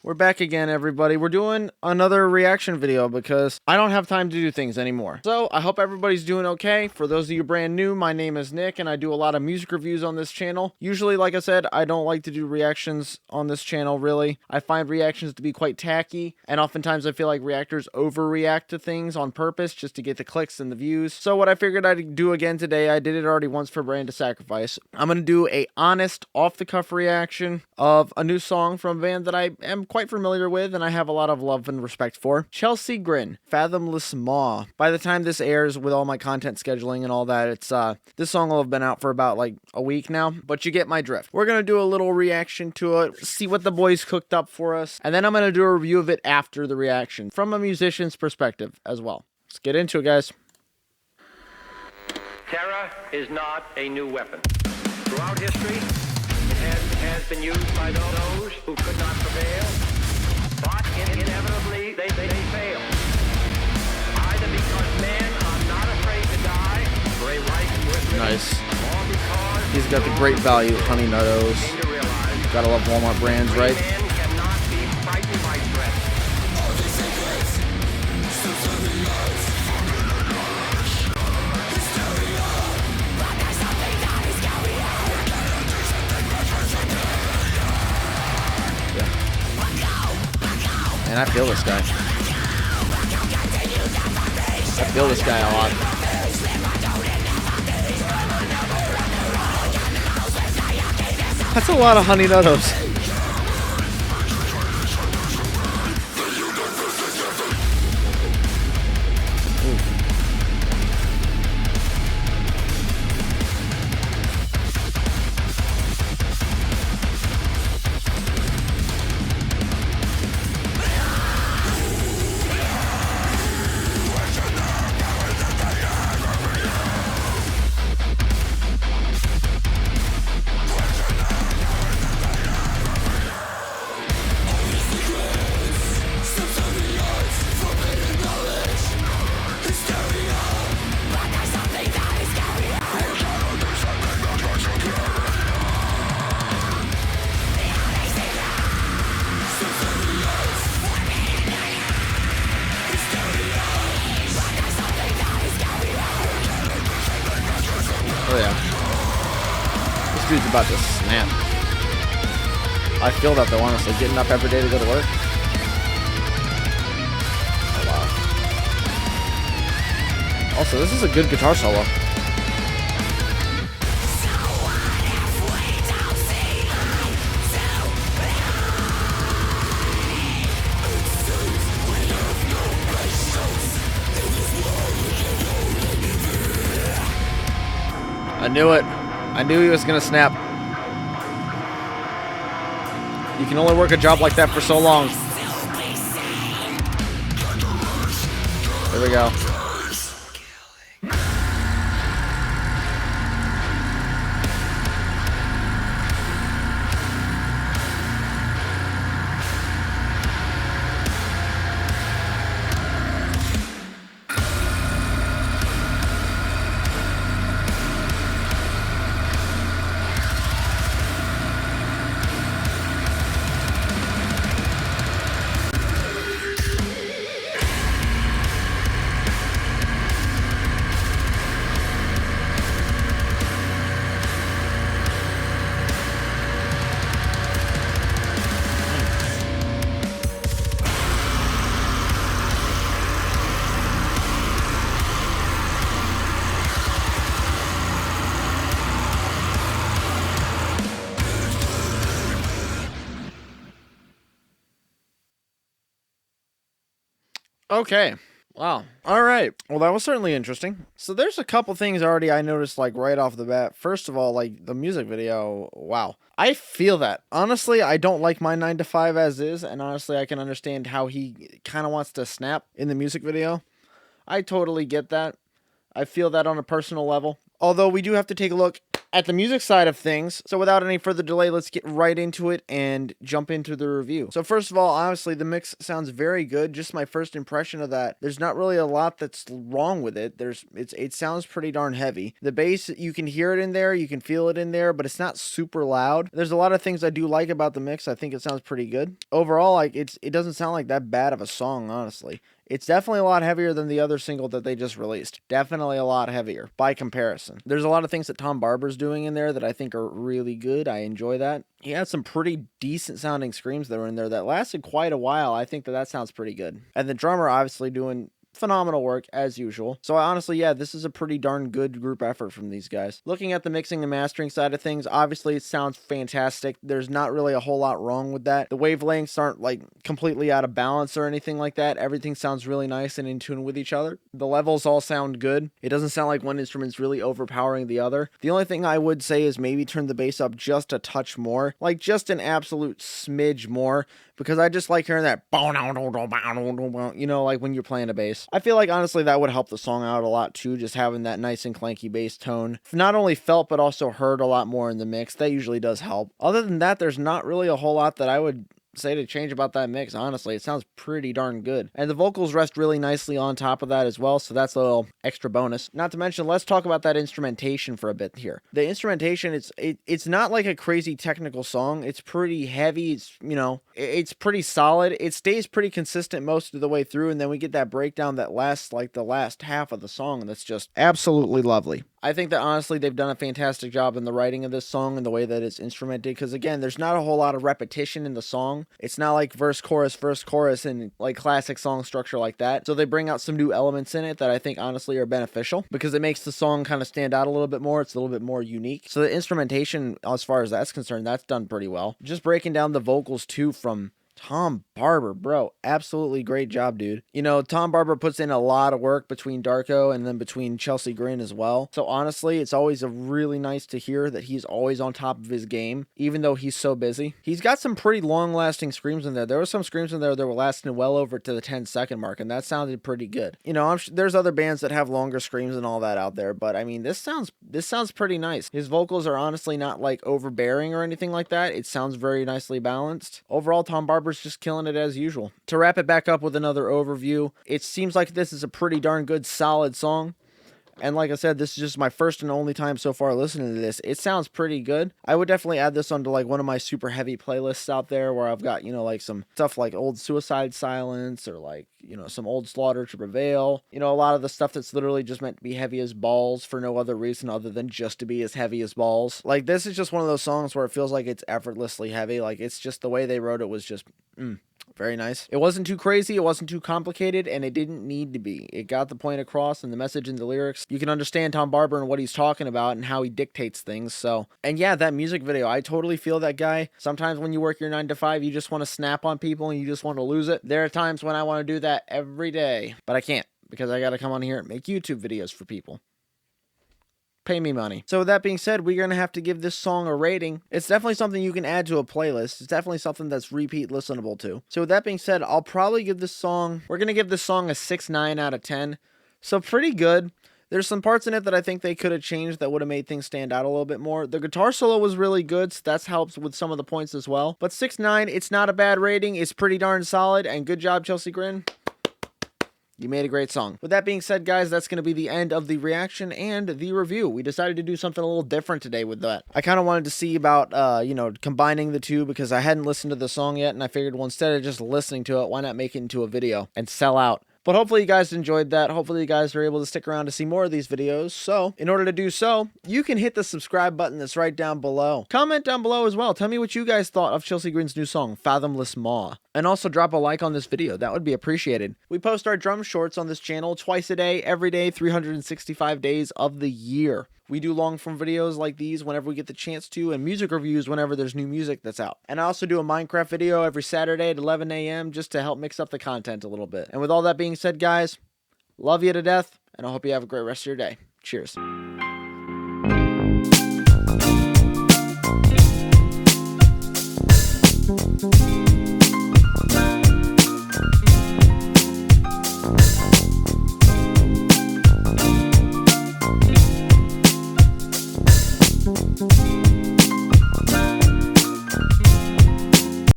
We're back again, everybody. We're doing another reaction video because I don't have time to do things anymore. So I hope everybody's doing okay. For those of you brand new, my name is Nick and I do a lot of music reviews on this channel. Usually, like I said, I don't like to do reactions on this channel, really. I find reactions to be quite tacky, and oftentimes I feel like reactors overreact to things on purpose just to get the clicks and the views. So what I figured I'd do again today, I did it already once for Brand to Sacrifice. I'm going to do a honest, off-the-cuff reaction of a new song from a band that I am quite familiar with and I have a lot of love and respect for. Chelsea Grin, Fathomless Maw. By the time this airs, with all my content scheduling and all that, it's this song will have been out for about like a week now, but you get my drift. We're gonna do a little reaction to it, see what the boys cooked up for us, and then I'm gonna do a review of it after the reaction from a musician's perspective as well. Let's get into it, guys. Terror is not a new weapon. Throughout history, it has been used by those who could not prevail, but inevitably they fail. Either because men are not afraid to die for a right to live, Nice. or because He's got the great value Honey Nuttos. to realize Gotta love Walmart brands, right? men cannot be frightened by threats. And I feel this guy. I feel this guy a lot. That's a lot of Honey Nuttos. Oh yeah. This dude's about to snap. I feel that though, honestly. Getting up every day to go to work. Oh wow. Also, this is a good guitar solo. I knew it. I knew he was gonna snap. You can only work a job like that for so long. There we go. Okay. Wow. All right. Well, that was certainly interesting. So there's a couple things already I noticed, like, right off the bat. First of all, like, the music video. Wow. I feel that. Honestly, I don't like my 9 to 5 as is, and honestly, I can understand how he kind of wants to snap in the music video. I totally get that. I feel that on a personal level. Although we do have to take a look at the music side of things. So without any further delay, let's get right into it and jump into the review. So first of all, honestly, the mix sounds very good. Just my first impression of that. There's not really a lot that's wrong with it. It sounds pretty darn heavy. The bass, you can hear it in there, you can feel it in there, but it's not super loud. There's a lot of things I do like about the mix. I think it sounds pretty good. Overall, like it doesn't sound like that bad of a song, honestly. It's definitely a lot heavier than the other single that they just released. Definitely a lot heavier by comparison. There's a lot of things that Tom Barber's doing in there that I think are really good. I enjoy that. He had some pretty decent sounding screams that were in there that lasted quite a while. I think that sounds pretty good. And the drummer obviously doing phenomenal work as usual. So honestly, yeah, this is a pretty darn good group effort from these guys. Looking at the mixing and mastering side of things, obviously it sounds fantastic. There's not really a whole lot wrong with that. The wavelengths aren't like completely out of balance or anything like that. Everything sounds really nice and in tune with each other. The levels all sound good. It doesn't sound like one instrument's really overpowering the other. The only thing I would say is maybe turn the bass up just a touch more, like just an absolute smidge more, because I just like hearing that, you know, like when you're playing a bass. I feel like honestly that would help the song out a lot too, just having that nice and clanky bass tone. Not only felt but also heard a lot more in the mix. That usually does help. Other than that, there's not really a whole lot that I would say to change about that mix. Honestly, it sounds pretty darn good, and the vocals rest really nicely on top of that as well, so that's a little extra bonus. Not to mention, let's talk about that instrumentation for a bit here. The instrumentation, it's not like a crazy technical song. It's pretty heavy. It's, you know, it's pretty solid. It stays pretty consistent most of the way through, and then we get that breakdown that lasts like the last half of the song, and that's just absolutely lovely. I think that honestly they've done a fantastic job in the writing of this song and the way that it's instrumented, because again, there's not a whole lot of repetition in the song. It's not like verse, chorus, and like classic song structure like that. So they bring out some new elements in it that I think honestly are beneficial, because it makes the song kind of stand out a little bit more. It's a little bit more unique. So the instrumentation, as far as that's concerned, that's done pretty well. Just breaking down the vocals too from Tom Barber, bro, absolutely great job, dude. You know, Tom Barber puts in a lot of work between Darko and then between Chelsea Grin as well. So honestly, it's always really nice to hear that he's always on top of his game, even though he's so busy. He's got some pretty long-lasting screams in there. There were some screams in there that were lasting well over to the 10-second mark, and that sounded pretty good. You know, there's other bands that have longer screams and all that out there, but I mean, this sounds pretty nice. His vocals are honestly not like overbearing or anything like that. It sounds very nicely balanced. Overall, Tom Barber's just killing it as usual. To wrap it back up with another overview, it seems like this is a pretty darn good, solid song. And like I said, this is just my first and only time so far listening to this. It sounds pretty good. I would definitely add this onto like one of my super heavy playlists out there, where I've got, you know, like some stuff like old Suicide Silence, or like, you know, some old Slaughter to Prevail. You know, a lot of the stuff that's literally just meant to be heavy as balls for no other reason other than just to be as heavy as balls. Like, this is just one of those songs where it feels like it's effortlessly heavy. Like, it's just the way they wrote it was just, very nice. It wasn't too crazy, it wasn't too complicated, and it didn't need to be. It got the point across, and the message in the lyrics. You can understand Tom Barber and what he's talking about and how he dictates things, so. And yeah, that music video, I totally feel that guy. Sometimes when you work your 9 to 5, you just want to snap on people and you just want to lose it. There are times when I want to do that every day, but I can't, because I gotta come on here and make YouTube videos for people. Pay me money. So with that being said, we're going to have to give this song a rating. It's definitely something you can add to a playlist. It's definitely something that's repeat listenable to. So with that being said, I'll probably give this song, we're going to give this song a 6.9 out of 10. So pretty good. There's some parts in it that I think they could have changed that would have made things stand out a little bit more. The guitar solo was really good, so that helps with some of the points as well. But 6.9, it's not a bad rating. It's pretty darn solid, and good job, Chelsea Grin. You made a great song. With that being said, guys, that's going to be the end of the reaction and the review. We decided to do something a little different today with that. I kind of wanted to see about, you know, combining the two, because I hadn't listened to the song yet, and I figured, well, instead of just listening to it, why not make it into a video and sell out? But hopefully you guys enjoyed that. Hopefully you guys are able to stick around to see more of these videos. So in order to do so, you can hit the subscribe button that's right down below. Comment down below as well. Tell me what you guys thought of Chelsea Grin's new song, Fathomless Maw. And also drop a like on this video. That would be appreciated. We post our drum shorts on this channel twice a day, every day, 365 days of the year. We do long form videos like these whenever we get the chance to, and music reviews whenever there's new music that's out. And I also do a Minecraft video every Saturday at 11 a.m. just to help mix up the content a little bit. And with all that being said, guys, love you to death, and I hope you have a great rest of your day. Cheers.